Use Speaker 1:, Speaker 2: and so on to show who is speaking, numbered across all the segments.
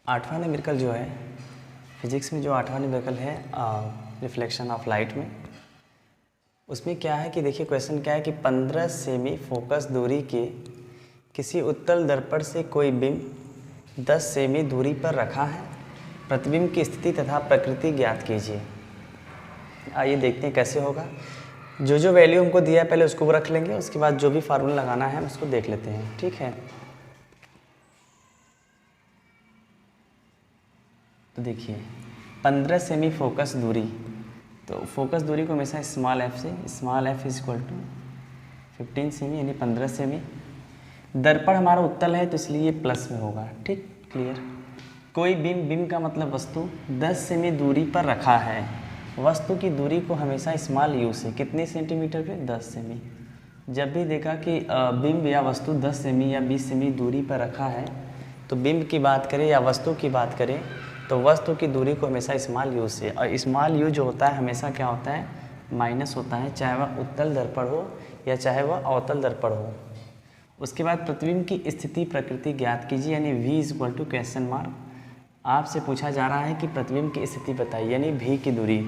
Speaker 1: आठवां न्यूमेरिकल जो है फिजिक्स में, जो आठवां न्यूमेरिकल है रिफ्लेक्शन ऑफ लाइट में, उसमें क्या है कि देखिए क्वेश्चन क्या है कि 15 सेमी फोकस दूरी के किसी उत्तल दर्पण से कोई बिंब 10 सेमी दूरी पर रखा है, प्रतिबिंब की स्थिति तथा प्रकृति ज्ञात कीजिए। आइए देखते हैं कैसे होगा। जो वैल्यू हमको दिया है पहले उसको रख लेंगे, उसके बाद जो भी फार्मूला लगाना है हम उसको देख लेते हैं, ठीक है। तो देखिए 15 सेमी फोकस दूरी, तो फोकस दूरी को हमेशा स्मॉल एफ से, small F is equal to 15 सेमी यानी 15 सेमी। दर्पण हमारा उत्तल है तो इसलिए ये प्लस में होगा, ठीक, क्लियर। कोई बिंब, बिंब का मतलब वस्तु 10 सेमी दूरी पर रखा है। वस्तु की दूरी को हमेशा स्मॉल यू से, कितने सेंटीमीटर पे, 10 सेमी। जब भी देखा कि बिंब या वस्तु 10 सेमी या 20 सेमी दूरी पर रखा है, तो बिंब की बात करें या वस्तु की बात करें तो वस्तु की दूरी को हमेशा स्मॉल यू से, और स्मॉल यू जो होता है हमेशा क्या होता है, माइनस होता है, चाहे वह उत्तल दर्पण हो या चाहे वह अवतल दर्पण हो। उसके बाद प्रतिबिंब की स्थिति प्रकृति ज्ञात कीजिए, यानी v is equal to question mark. आपसे पूछा जा रहा है कि प्रतिबिंब की स्थिति बताइए, यानी v की दूरी।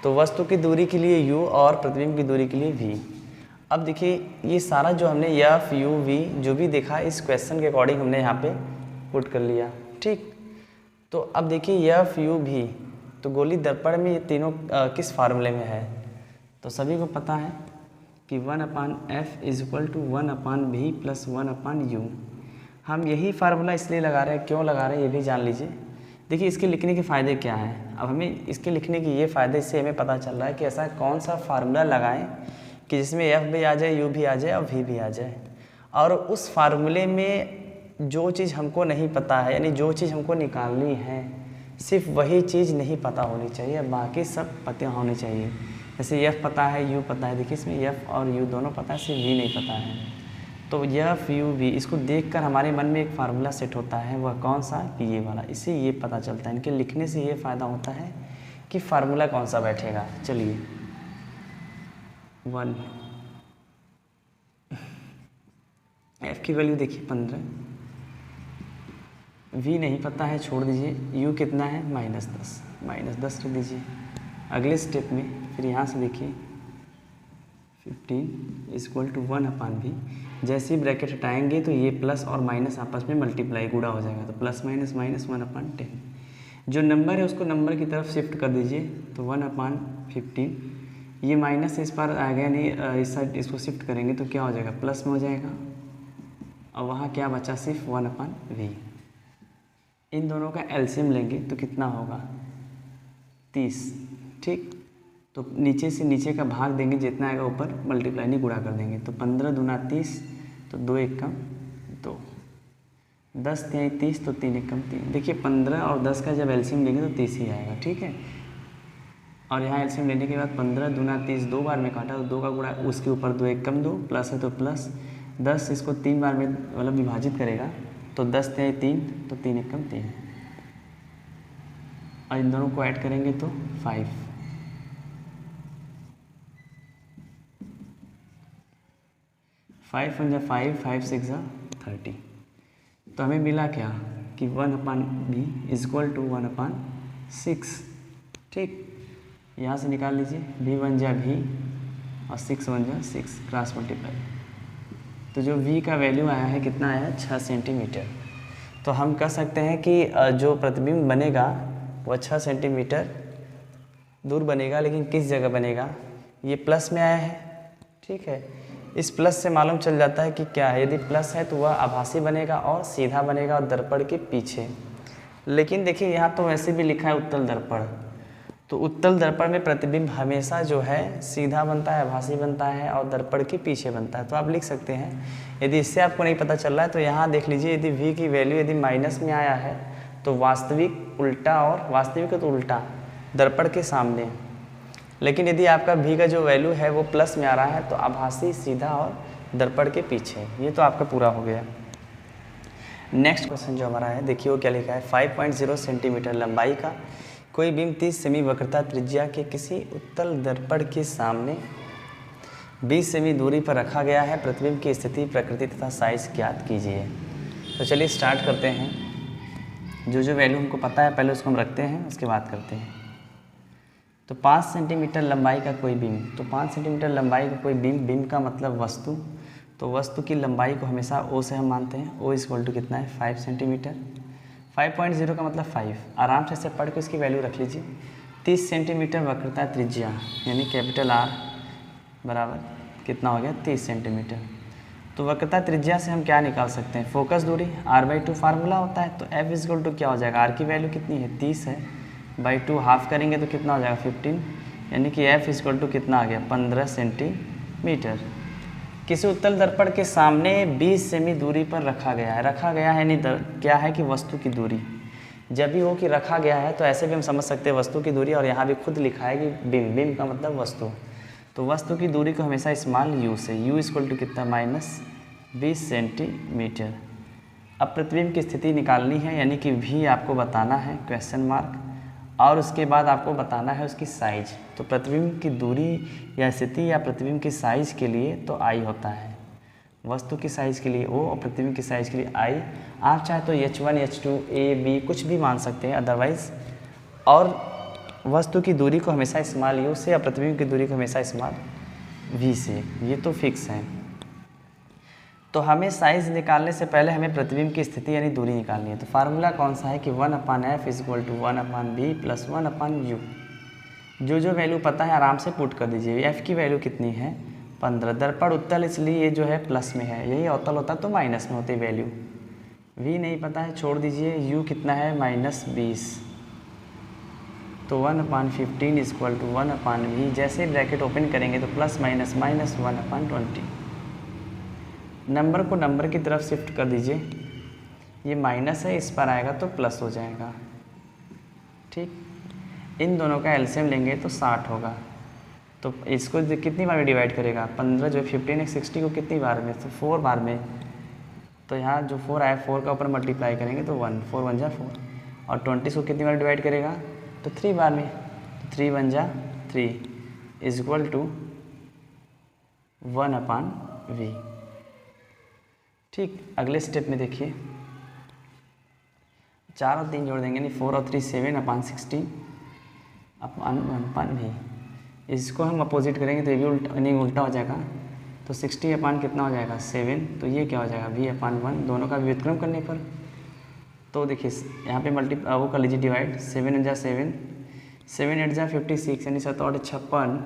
Speaker 1: तो वस्तु की दूरी के लिए u और प्रतिबिंब की दूरी के लिए v। अब देखिए ये सारा जो हमने f u v जो भी देखा इस क्वेश्चन के अकॉर्डिंग हमने यहाँ पे पुट कर लिया, ठीक। तो अब देखिए f u v, तो गोली दर्पण में ये तीनों किस फार्मूले में है, तो सभी को पता है कि 1/f is equal to 1/v plus 1/u। हम यही फार्मूला इसलिए लगा रहे हैं, क्यों लगा रहे हैं ये भी जान लीजिए। देखिए इसके लिखने के फ़ायदे क्या हैं। अब हमें इसके लिखने की ये फ़ायदे, इससे हमें पता चल रहा है कि ऐसा कौन सा फार्मूला लगाएं कि जिसमें f भी आ जाए, u भी आ जाए और v भी आ जाए। और उस फार्मूले में जो चीज़ हमको नहीं पता है, यानी जो चीज़ हमको निकालनी है, सिर्फ वही चीज़ नहीं पता होनी चाहिए, बाकी सब पता होनी चाहिए। जैसे f पता है, u पता है, देखिए इसमें f और u दोनों पता है, सिर्फ v नहीं पता है। तो f u v इसको देखकर हमारे मन में एक फार्मूला सेट होता है, वह कौन सा, कि ये वाला। इससे ये पता चलता है, इनके लिखने से ये फ़ायदा होता है कि फार्मूला कौन सा बैठेगा। चलिए 1, f की वैल्यू देखिए 15, v नहीं पता है, छोड़ दीजिए। u कितना है, -10, -10 रख दीजिए। अगले स्टेप में फिर यहाँ से देखिए 15 इज इक्वल टू 1/v। जैसे ही ब्रैकेट हटाएंगे तो ये प्लस और माइनस आपस में मल्टीप्लाई, गुणा हो जाएगा, तो प्लस माइनस माइनस 1/10। जो नंबर है उसको नंबर की तरफ शिफ्ट कर दीजिए, तो 1/15। ये माइनस इस पर आ गया, नहीं इस साइड इसको शिफ्ट करेंगे तो क्या हो जाएगा, प्लस में हो जाएगा, और वहाँ क्या बचा, सिर्फ 1/v। इन दोनों का एलसीएम लेंगे तो कितना होगा, 30, ठीक। तो नीचे से नीचे का भाग देंगे, जितना आएगा ऊपर मल्टीप्लाई नहीं गुणा कर देंगे, तो 15 दूना 30, तो 2 एकम 2, 10 3 30, तो 3 एकम 3। देखिए 15 और 10 का जब एलसीएम लेंगे तो 30 ही आएगा, ठीक है। और यहाँ एलसीएम लेने के बाद 15 दूना 30 2 बार में काटा, तो 2 का गुणा, उसके ऊपर 2 एकम 2, प्लस है तो प्लस, 10 इसको 3 बार में मतलब विभाजित करेगा, तो 10 3 3, तो 3 एकम 3, और इन दोनों को ऐड करेंगे तो 5। 5 1 5, 5 6 30। तो हमें मिला क्या कि 1/v इज इक्वल टू 1/6, ठीक। यहाँ से निकाल लीजिए, v 1 जा v और 6 1 जा 6, क्रॉस मल्टीप्लाई। तो जो v का वैल्यू आया है कितना आया है, 6 सेंटीमीटर। तो हम कह सकते हैं कि जो प्रतिबिंब बनेगा वह 6 सेंटीमीटर दूर बनेगा, लेकिन किस जगह बनेगा, ये प्लस में आया है, ठीक है। इस प्लस से मालूम चल जाता है कि क्या है, यदि प्लस है तो वह आभासी बनेगा और सीधा बनेगा और दर्पण के पीछे। लेकिन देखिए यहाँ तो वैसे भी लिखा है उत्तल दर्पण, तो उत्तल दर्पण में प्रतिबिंब हमेशा जो है सीधा बनता है, आभासी बनता है और दर्पण के पीछे बनता है। तो आप लिख सकते हैं, यदि इससे आपको नहीं पता चल रहा है तो यहाँ देख लीजिए, यदि v की वैल्यू यदि माइनस में आया है तो वास्तविक उल्टा, और वास्तविक तो उल्टा दर्पण के सामने। लेकिन यदि आपका v का जो वैल्यू है वो प्लस में आ रहा है तो आभासी, सीधा और दर्पण के पीछे। ये तो आपका पूरा हो गया। नेक्स्ट क्वेश्चन जो हमारा है, देखिए वो क्या लिखा है, 5.0 सेंटीमीटर लंबाई का कोई बिंब 30 सेमी वक्रता त्रिज्या के किसी उत्तल दर्पण के सामने 20 सेमी दूरी पर रखा गया है, प्रतिबिंब की स्थिति प्रकृति तथा साइज ज्ञात कीजिए। तो चलिए स्टार्ट करते हैं। जो वैल्यू हमको पता है पहले उसको हम रखते हैं, उसके बाद करते हैं। तो 5 सेंटीमीटर लंबाई का कोई बीम, तो 5 सेंटीमीटर लंबाई का कोई बीम का मतलब वस्तु, तो वस्तु की लंबाई को हमेशा ओ से हम मानते हैं। ओ इक्वल टू कितना है 5 सेंटीमीटर। 5.0 का मतलब 5, आराम से पढ़ के उसकी वैल्यू रख लीजिए। 30 सेंटीमीटर वक्रता त्रिज्या यानी कैपिटल आर बराबर कितना हो गया 30 सेंटीमीटर। तो वक्रता त्रिज्या से हम क्या निकाल सकते हैं, फोकस दूरी r/2 फार्मूला होता है। तो f इक्वल टू क्या हो जाएगा, r की वैल्यू कितनी है 30 है, /2 हाफ करेंगे तो कितना हो जाएगा 15, यानी कि f इक्वल टू कितना आ गया 15 सेंटीमीटर। किसी उत्तल दर्पण के सामने 20 सेमी दूरी पर रखा गया है, यानी क्या है कि वस्तु की दूरी। जब भी हो कि रखा गया है तो ऐसे भी हम समझ सकते हैं वस्तु की दूरी, और यहाँ भी खुद लिखा है कि बीम का मतलब वस्तु। तो वस्तु की दूरी को हमेशा स्मॉल u से, u इक्वल टू कितना -20 सेंटीमीटर। अब प्रतिबिंब की स्थिति निकालनी है, यानी कि v आपको बताना है क्वेश्चन मार्क, और उसके बाद आपको बताना है उसकी साइज। तो प्रतिबिंब की दूरी या स्थिति या प्रतिबिंब की साइज के लिए तो I होता है, वस्तु की साइज के लिए O और प्रतिबिंब की साइज के लिए I। आप चाहे तो H1, H2, A, B कुछ भी मान सकते हैं अदरवाइज, और वस्तु की दूरी को हमेशा स्मॉल u से और प्रतिबिंब की दूरी को हमेशा स्मॉल v से, ये तो फिक्स है। तो हमें साइज निकालने से पहले हमें प्रतिबिंब की स्थिति यानी दूरी निकालनी है। तो फार्मूला कौन सा है कि 1/f equal to 1/b plus 1/u। जो वैल्यू पता है आराम से पुट कर दीजिए। f की वैल्यू कितनी है 15। दर्पण उत्तल इसलिए ये जो है प्लस में है, यही अवतल होता तो माइनस में होती वैल्यू। v नहीं पता है छोड़ दीजिए, u कितना है -20, तो 1/15 इक्वल टू 1/v। जैसे ब्रैकेट ओपन करेंगे तो प्लस माइनस -1/20। नंबर को नंबर की तरफ शिफ्ट कर दीजिए, ये माइनस है इस पर आएगा तो प्लस हो जाएगा, ठीक। इन दोनों का एलसीएम लेंगे तो 60 होगा। तो इसको कितनी बार में डिवाइड करेगा 15 जो 15 60 को कितनी बार में, तो 4 बार में। तो यहाँ जो 4 आया 4 का ऊपर मल्टीप्लाई करेंगे तो 1, 4 1 जा 4, और 20 को कितनी बार डिवाइड करेगा तो 3 बार में, तो 3 1 जा 3 इक्वल टू 1/v। ठीक, अगले स्टेप में देखिए 4 और 3 जोड़ देंगे, नहीं 4 और 3 7/16 1/v। इसको हम अपोजिट करेंगे तो ये भी उल्टा हो जाएगा, तो 60 कितना हो जाएगा 7, तो ये क्या हो जाएगा v/1, दोनों का व्युत्क्रम करने पर। तो देखिए यहाँ पे वो कर लीजिए डिवाइड, 7 1 जा 7, 7 8 जा 56 यानी 7 8 56।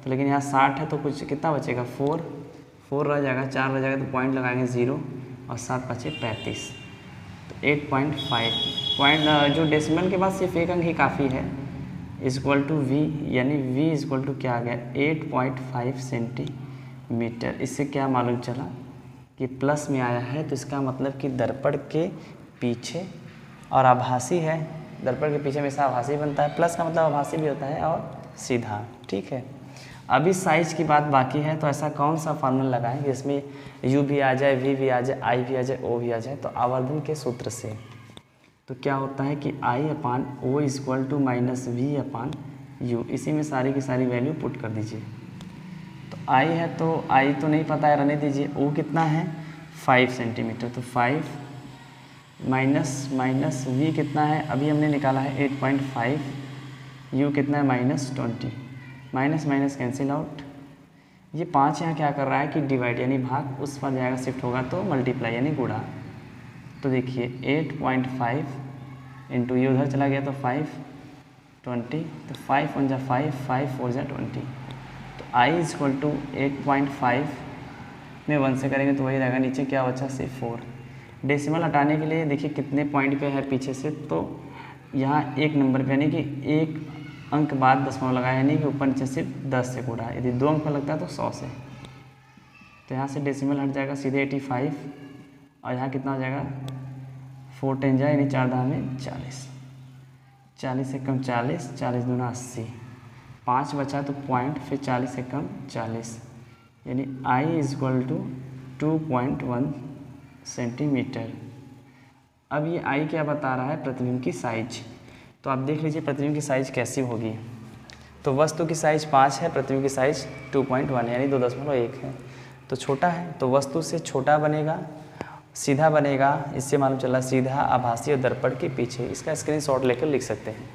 Speaker 1: तो लेकिन यहाँ 60 है तो कुछ कितना बचेगा 4 रह जाएगा, 4 रह जाएगा तो पॉइंट लगाएंगे 0 और 7 बचे 35, तो 8.5 पॉइंट जो डेसिमल के बाद सिर्फ एक अंक ही काफ़ी है इक्वल टू v, यानी v इक्वल टू क्या आ गया 8.5 सेंटीमीटर। इससे क्या मालूम चला कि प्लस में आया है, तो इसका मतलब कि दर्पण के पीछे, और आभासी है, दर्पण के पीछे हमेशा आभासी बनता है, प्लस का मतलब आभासी भी होता है और सीधा, ठीक है। अभी साइज की बात बाकी है, तो ऐसा कौन सा फार्मूला लगाएं जिसमें u भी आ जाए, v भी आ जाए, i भी आ जाए, o भी आ जाए। तो आवर्धन के सूत्र से तो क्या होता है कि I/O इक्वल टू -v/u, इसी में सारी की सारी वैल्यू पुट कर दीजिए। तो I है तो I तो नहीं पता है, रहने दीजिए। O कितना है 5 सेंटीमीटर, तो 5 माइनस v कितना है अभी हमने निकाला है 8.5, u कितना है -20, माइनस कैंसिल आउट। ये 5 यहाँ क्या कर रहा है कि डिवाइड यानी भाग, उस पर जाएगा शिफ्ट होगा तो मल्टीप्लाई यानी गुणा। तो देखिए 8.5 इंटू ये उधर चला गया तो 5 20, तो 5 1 जा 5, 5 4 जा 20। तो I इक्वल टू 8.5 में 1 से करेंगे तो वही रहेगा, नीचे क्या बचा सिर्फ 4। डेसिमल हटाने के लिए देखिए कितने पॉइंट पे है पीछे से, तो यहाँ एक नंबर पे यानी कि एक अंक बाद दशमलव लगाया, यानी कि ऊपर नीचे सिर्फ 10 से गुणा। यदि 2 अंक पर लगता है तो 100 से, तो यहाँ से डेसिमल हट जाएगा सीधे 85, और यहाँ कितना हो जाएगा 4 10 जाए यानी 4 10 में 40, 40 से कम 40, 40 दूना 80, 5 बचा तो पॉइंट, फिर 40 से कम 40, यानी I इक्वल टू 2.1 सेंटीमीटर। अब ये I क्या बता रहा है प्रतिबिंब की साइज। तो आप देख लीजिए प्रतिबिंब की साइज कैसी होगी। तो वस्तु की साइज 5 है, प्रतिबिंब की साइज 2.1 यानी 2.1 है, तो छोटा है, तो वस्तु से छोटा बनेगा सीधा बनेगा, इससे मालूम चला सीधा आभासी और दर्पण के पीछे। इसका स्क्रीनशॉट लेकर लिख सकते हैं।